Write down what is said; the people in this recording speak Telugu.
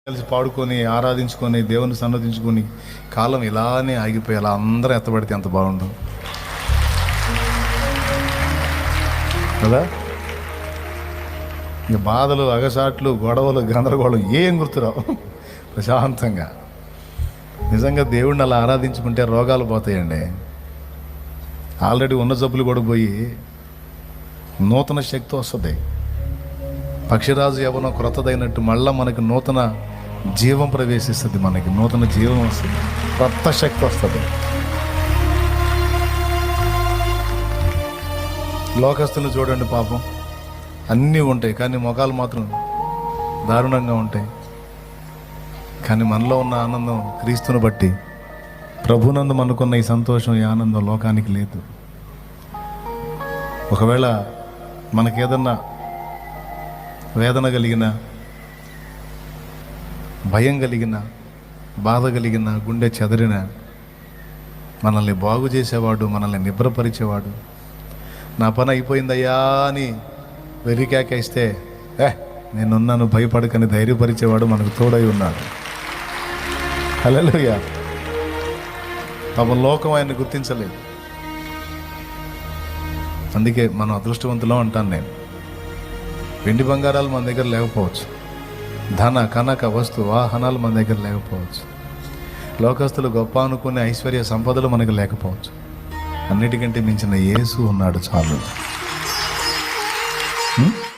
కలిసి పాడుకొని ఆరాధించుకొని దేవుని సన్నదించుకొని కాలం ఇలానే ఆగిపోయి అలా అందరూ ఎత్తబడితే ఎంత బాగుండు కదా. ఇంక బాధలు, అగసాట్లు, గొడవలు, గందరగోళం ఏం గుర్తురావు. ప్రశాంతంగా నిజంగా దేవుడిని అలా ఆరాధించుకుంటే రోగాలు పోతాయండి. ఆల్రెడీ ఉన్న జబ్బులు కూడా పోయి నూతన శక్తి వస్తుంది. పక్షిరాజు యవ్వనం క్రొత్తదైనట్టు మళ్ళీ మనకి నూతన జీవం ప్రవేశిస్తుంది. మనకి నూతన జీవం వస్తుంది, కొత్త శక్తి వస్తుంది. లోకస్తులు చూడండి, పాపం అన్నీ ఉంటాయి కానీ ముఖాలు మాత్రం దారుణంగా ఉంటాయి. కానీ మనలో ఉన్న ఆనందం, క్రీస్తుని బట్టి ప్రభునందు మనకున్న ఈ సంతోషం, ఈ ఆనందం లోకానికి లేదు. ఒకవేళ మనకేదన్నా వేదన కలిగిన, భయం కలిగిన, బాధ కలిగిన, గుండె చెదరిన, మనల్ని బాగు చేసేవాడు, మనల్ని నిబ్రపరిచేవాడు, నా పని అయిపోయిందయ్యా అని వెరికేకేస్తే నేనున్నాను భయపడకని ధైర్యపరిచేవాడు మనకు తోడై ఉన్నాడు. హల్లెలూయా. పాపం లోకం ఆయన్ని గుర్తించలేదు. అందుకే మనం అదృష్టవంతులం అంటాను నేను. వెండి బంగారాలు మన దగ్గర లేకపోవచ్చు, ధన కనక వస్తు వాహనాలు మన దగ్గర లేకపోవచ్చు, లోకస్తులు గొప్ప అనుకునే ఐశ్వర్య సంపదలు మనకు లేకపోవచ్చు. అన్నిటికంటే మించిన యేసు ఉన్నాడు చాలు.